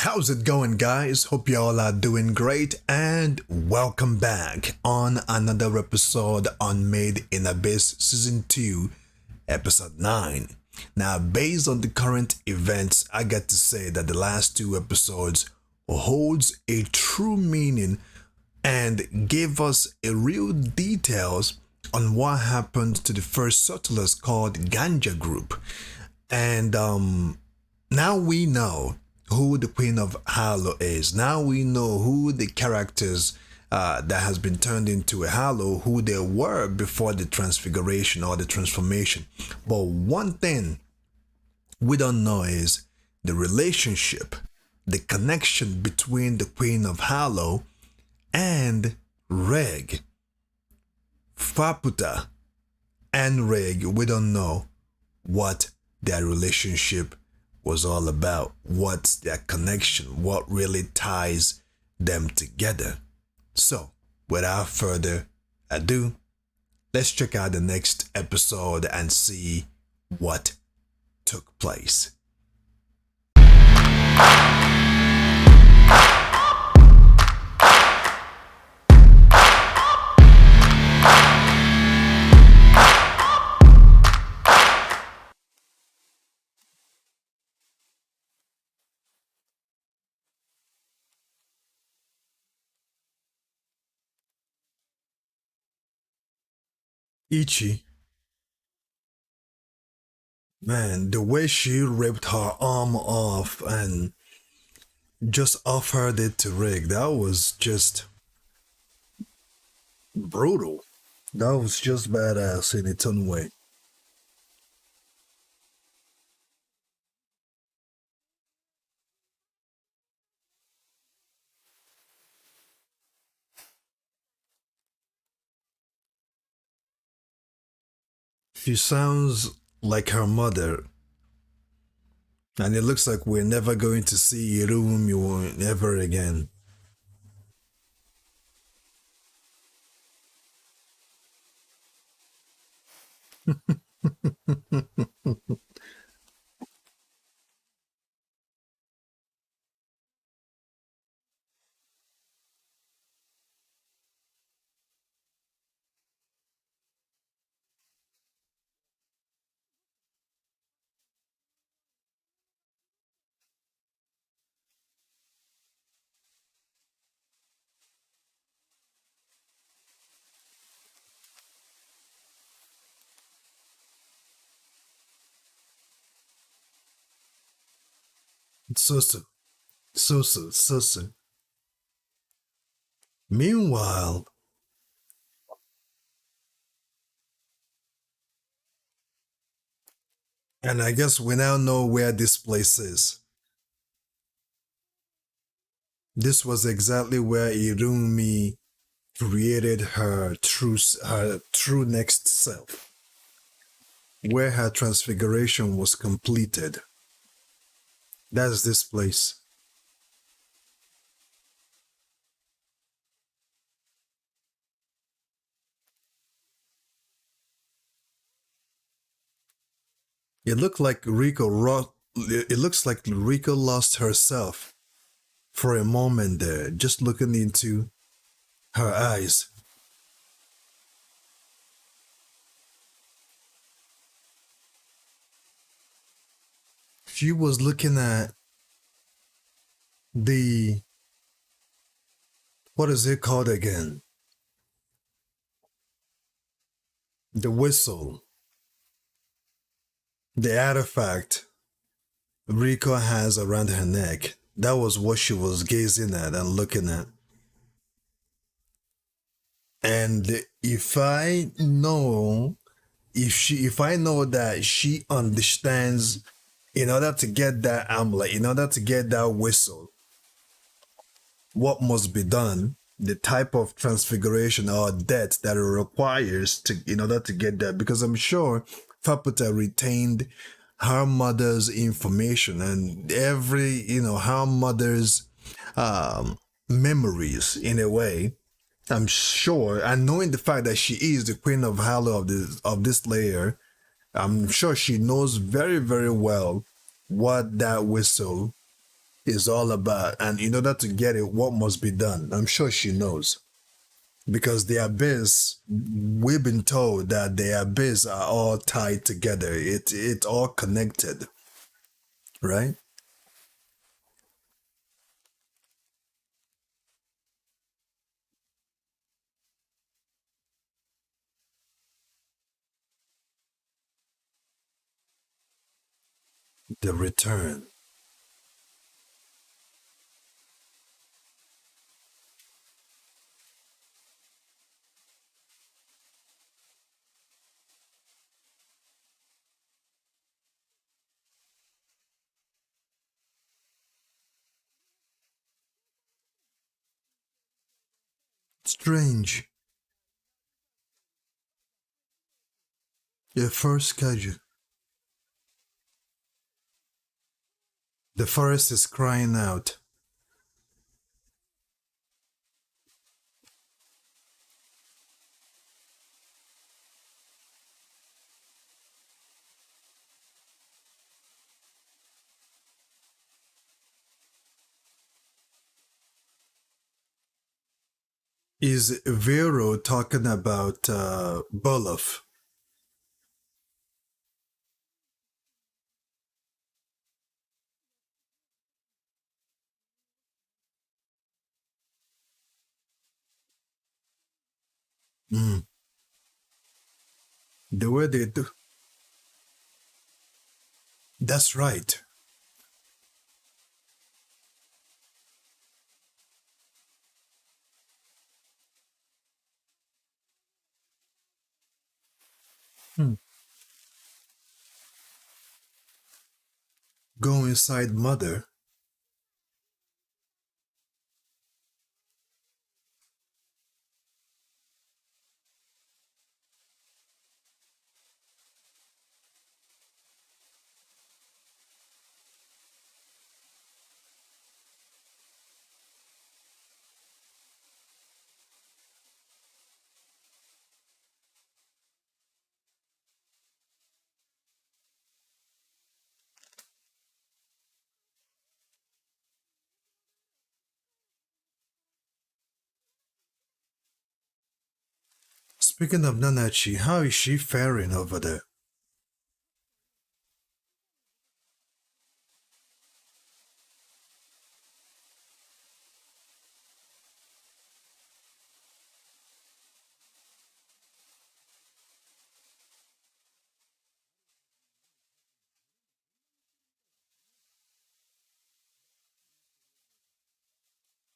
How's it going, guys? Hope y'all are doing great and welcome back on another episode on Made in Abyss Season 2, Episode 9. Now, based on the current events, I got to say that the last two episodes holds a true meaning and gave us a real details on what happened to the first settlers called Ganja Group. And now we know who the Queen of Harlow is. Now we know who the characters that has been turned into a Harlow, who they were before the transfiguration or the transformation. But one thing we don't know is the relationship, the connection between the Queen of Harlow and Reg. Faputa and Reg, we don't know what their relationship was all about, what's their connection, what really ties them together. So, without further ado, let's check out the next episode and see what took place. Ichi, man, the way she ripped her arm off and just offered it to Rick, that was just brutal. That was just badass in its own way. She sounds like her mother, and it looks like we're never going to see Irumi ever again. So. So. Meanwhile, and I guess we now know where this place is. This was exactly where Irumi created her true next self, where her transfiguration was completed. That's this place. It looks like Rico lost herself for a moment there, just looking into her eyes. She was looking at the, what is it called again? The whistle, the artifact Rico has around her neck. That was what she was gazing at and looking at. And if I know that she understands, in order to get that amulet, in order to get that whistle, what must be done, the type of transfiguration or death that it requires to in order to get that, because I'm sure Faputa retained her mother's information and her mother's um memories in a way. I'm sure, and knowing the fact that she is the queen of Harlow of this layer, I'm sure she knows very, very well what that whistle is all about. And in order to get it, what must be done? I'm sure she knows. Because the abyss, we've been told that the abyss are all tied together. It's all connected, right? The return. Strange. Your first schedule. The forest is crying out. Is Vero talking about Bulloff? Mm, the way they do. That's right. Hmm. Go inside mother. Speaking of Nanachi, how is she faring over there?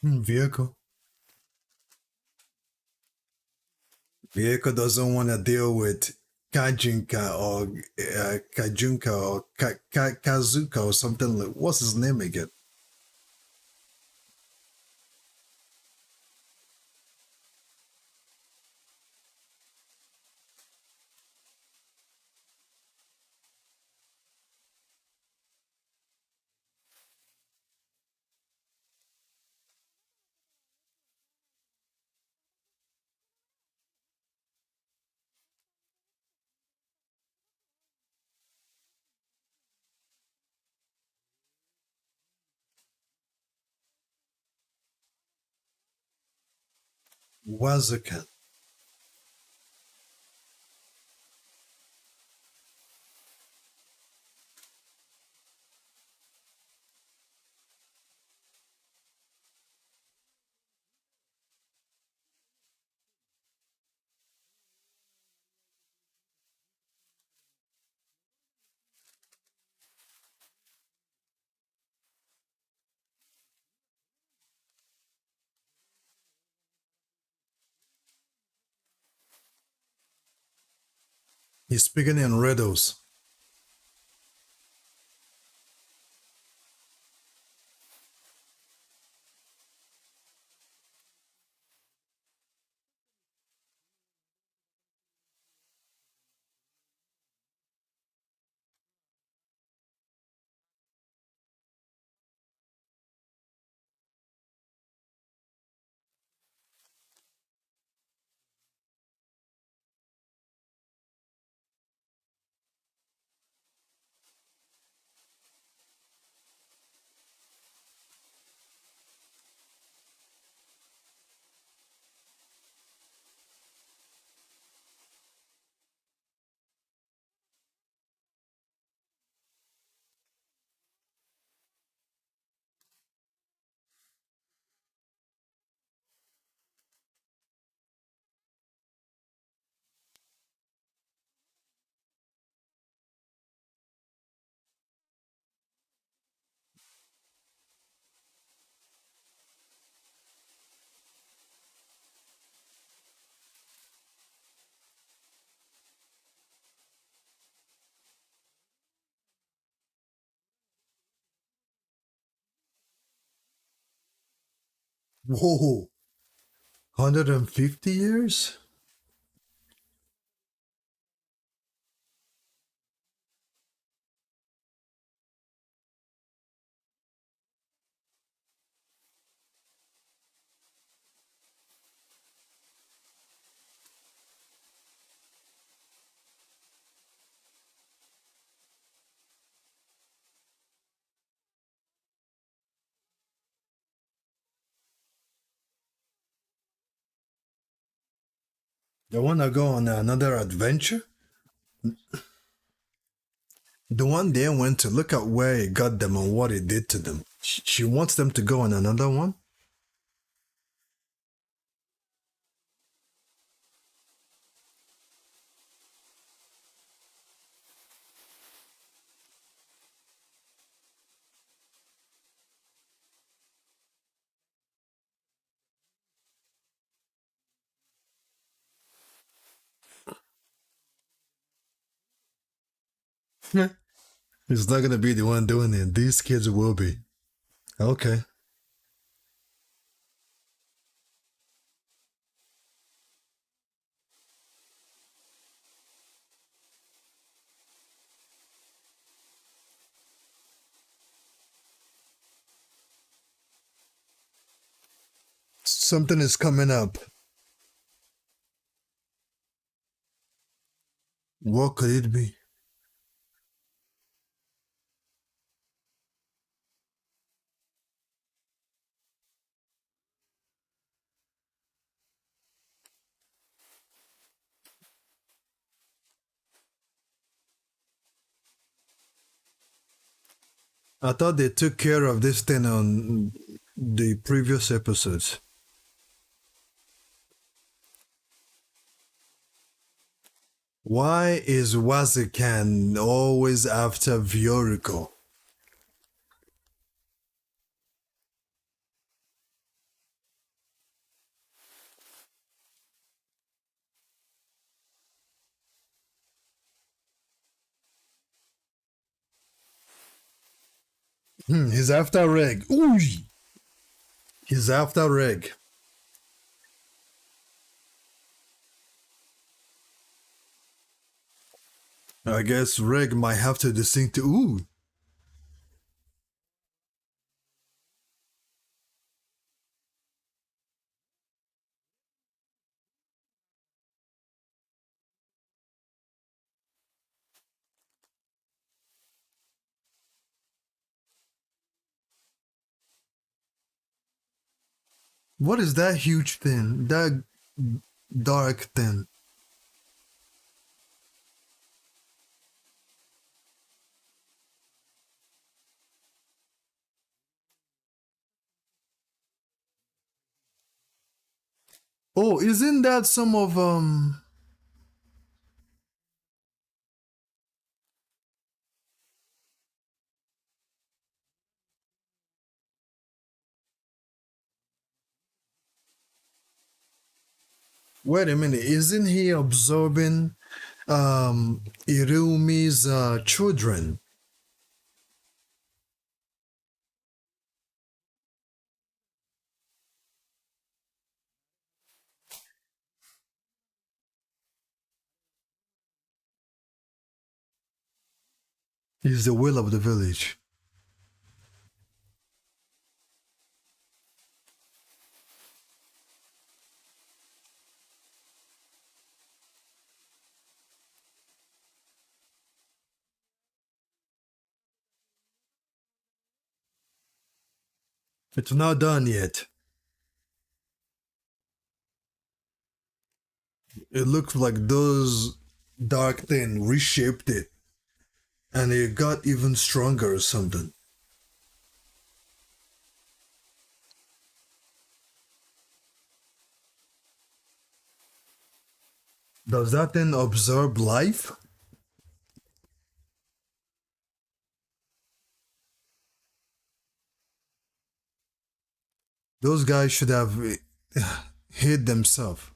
Vehicle. Vehicle doesn't want to deal with Kajunka or Kazuka or something like. What's his name again? Wazuka. He's speaking in riddles. Whoa, 150 years? They want to go on another adventure? The one they went to, look at where it got them and what it did to them. She wants them to go on another one? He's not gonna be the one doing it. These kids will be. Okay. Something is coming up. What could it be? I thought they took care of this thing on the previous episodes. Why is Wazikan always after Viorico? He's after Reg. Ooh! He's after Reg. I guess Reg might have to distinct. Ooh! What is that huge thing? That dark thing? Oh, isn't that some of Wait a minute, isn't he absorbing Irumi's children? He's the will of the village. It's not done yet. It looks like those dark thing reshaped it and it got even stronger or something. Does that thing absorb life? Those guys should have hid themselves.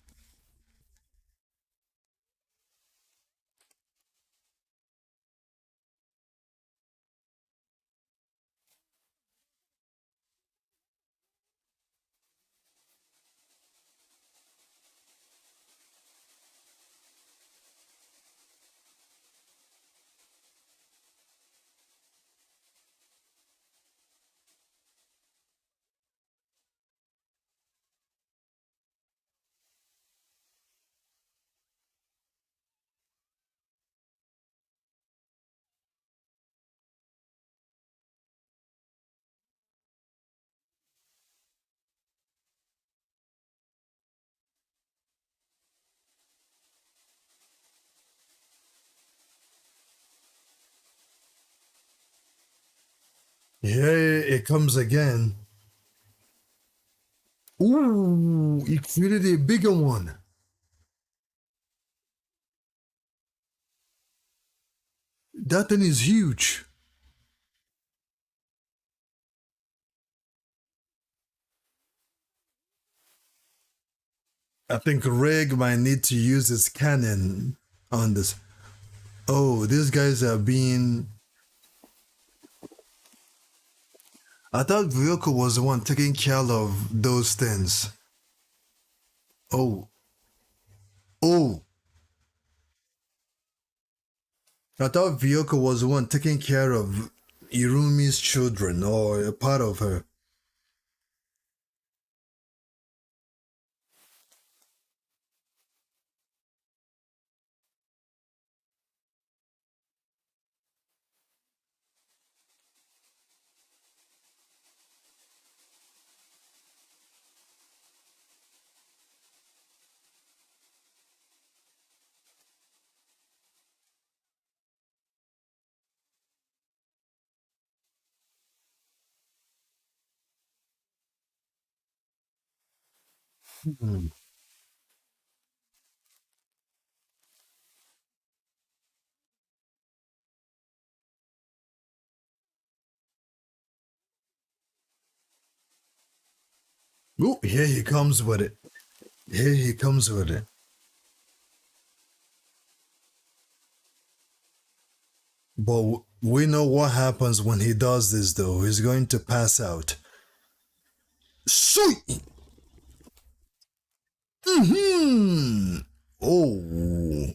Here it comes again. Ooh, he created a bigger one. That thing is huge. I think Reg might need to use his cannon on this. Oh, these guys are being. I thought Ryoko was the one taking care of those things. Oh, oh. I thought Ryoko was the one taking care of Irumi's children or a part of her. Hmm. Oh, here he comes with it. Here he comes with it. But we know what happens when he does this, though. He's going to pass out. Sweet! Hmm. Oh,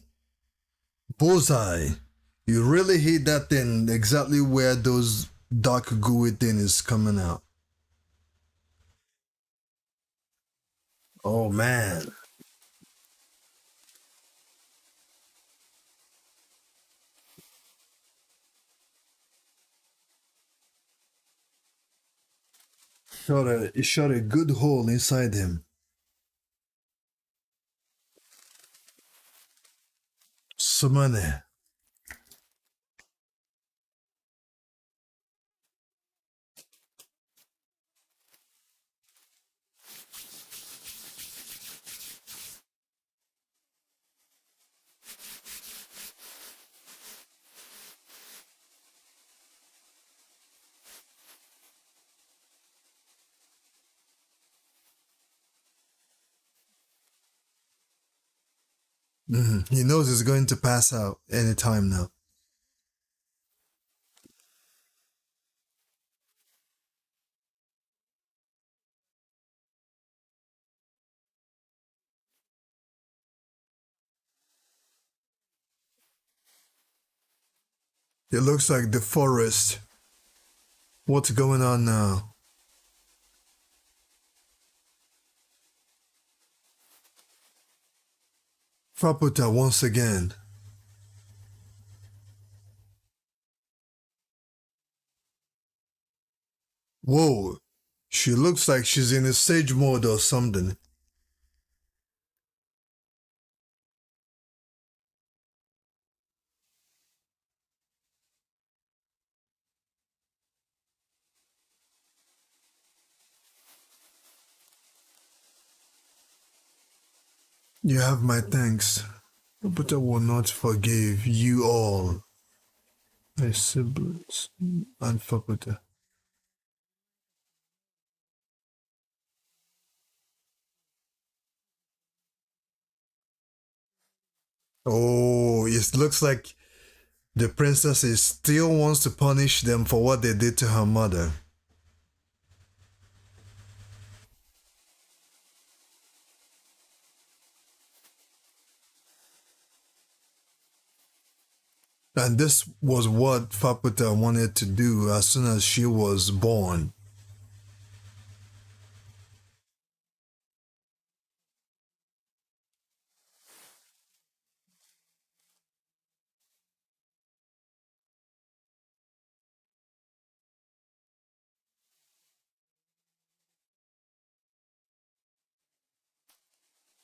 bullseye. You really hit that thing exactly where those dark gooey thing is coming out. Oh man. It shot a good hole inside him. Sumane. He knows he's going to pass out anytime now. It looks like the forest. What's going on now? Faputa once again. Whoa. She looks like she's in a sage mode or something. You have my thanks. Faputa will not forgive you all, my siblings and Faputa. Oh, it looks like the princess still wants to punish them for what they did to her mother. And this was what Faputa wanted to do as soon as she was born.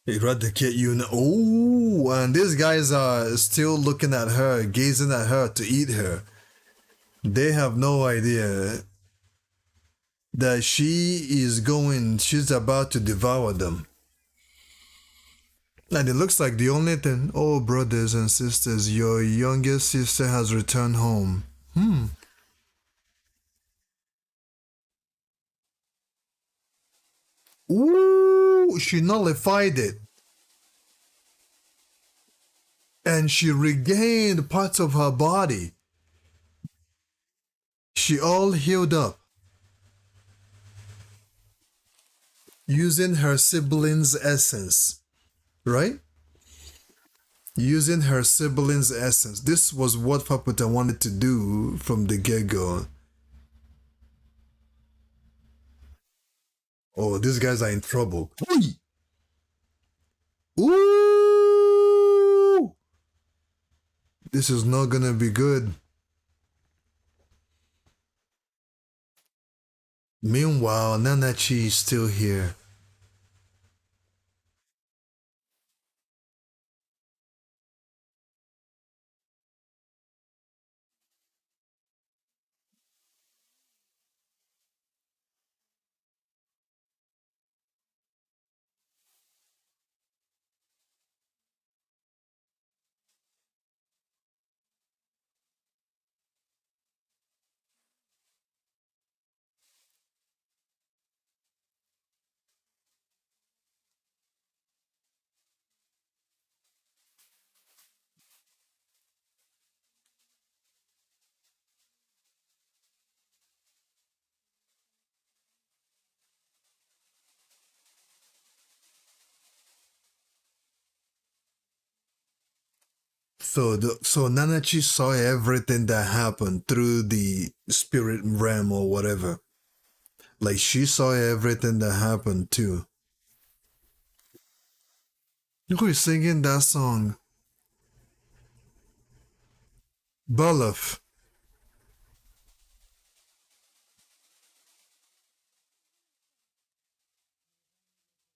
Eradicate you now. Oh, and these guys are still looking at her, gazing at her to eat her. They have no idea. that she's about to devour them. And it looks like the only thing, oh, brothers and sisters, your youngest sister has returned home. Hmm. Ooh, she nullified it. And she regained parts of her body. She all healed up using her sibling's essence, right? Using her sibling's essence. This was what Faputa wanted to do from the get-go. Oh, these guys are in trouble. Ooh! This is not gonna be good. Meanwhile, Nanachi is still here. So Nanachi saw everything that happened through the spirit realm or whatever. Like she saw everything that happened too. Who is singing that song? Balaf.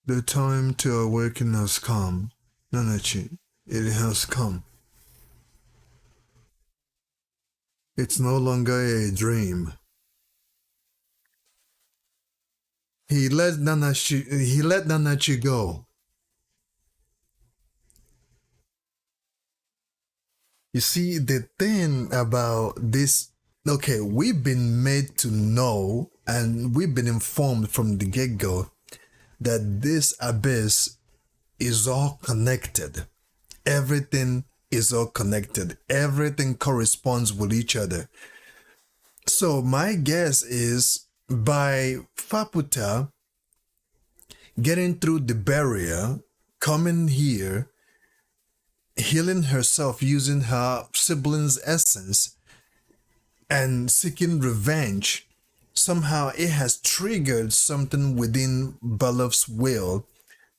The time to awaken has come. Nanachi, it has come. It's no longer a dream. He let Nanachi go. You see, the thing about this, okay, we've been made to know and we've been informed from the get go that this abyss is all connected. Everything is all connected, everything corresponds with each other. So, my guess is by Faputa getting through the barrier, coming here, healing herself using her sibling's essence and seeking revenge, somehow it has triggered something within Balof's will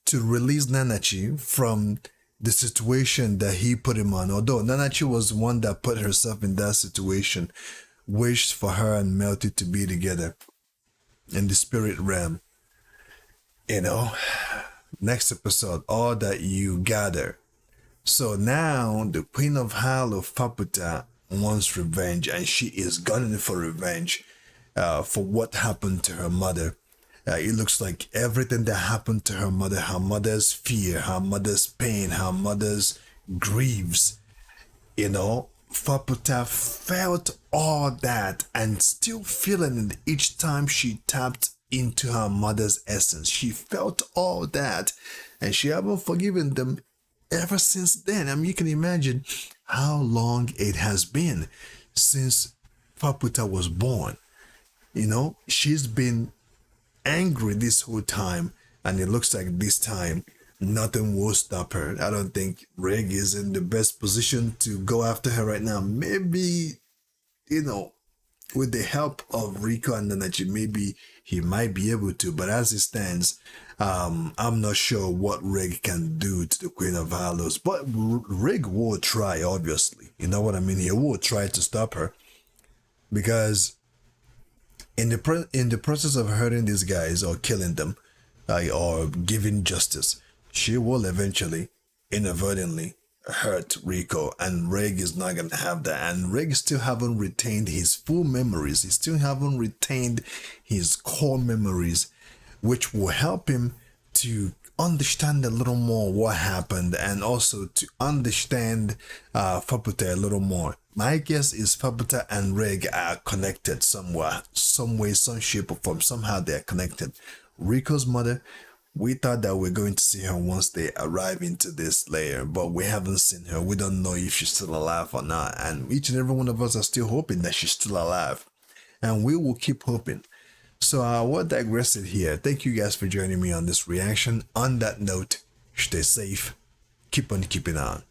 to release Nanachi from the situation that he put him on. Although Nanachi was one that put herself in that situation, wished for her and Melty to be together in the spirit realm. You know, next episode, all that you gather. So now the Queen of Halo, Faputa, wants revenge, and she is gunning for revenge for what happened to her mother. It looks like everything that happened to her mother's fear, her mother's pain, her mother's griefs, Faputa felt all that and still feeling it each time she tapped into her mother's essence. She felt all that and she haven't forgiven them ever since then. I mean, you can imagine how long it has been since Faputa was born. She's been angry this whole time, and it looks like this time nothing will stop her. I don't think Reg is in the best position to go after her right now. Maybe, with the help of Rico and Nanachi, maybe he might be able to, but as it stands, I'm not sure what Reg can do to the Queen of Halos. But Reg will try, obviously. You know what I mean? He will try to stop her, because in the process of hurting these guys or killing them, or giving justice, she will eventually, inadvertently, hurt Rico, and Reg is not gonna have that. And Reg still haven't retained his full memories. He still haven't retained his core memories, which will help him to understand a little more what happened, and also to understand Faputa a little more. My guess is Faputa and Reg are connected somewhere, some way, some shape or form. Somehow they are connected. Rico's mother, we thought that we're going to see her once they arrive into this layer, but we haven't seen her. We don't know if she's still alive or not. And each and every one of us are still hoping that she's still alive. And we will keep hoping. So we'll digress it here. Thank you guys for joining me on this reaction. On that note, stay safe. Keep on keeping on.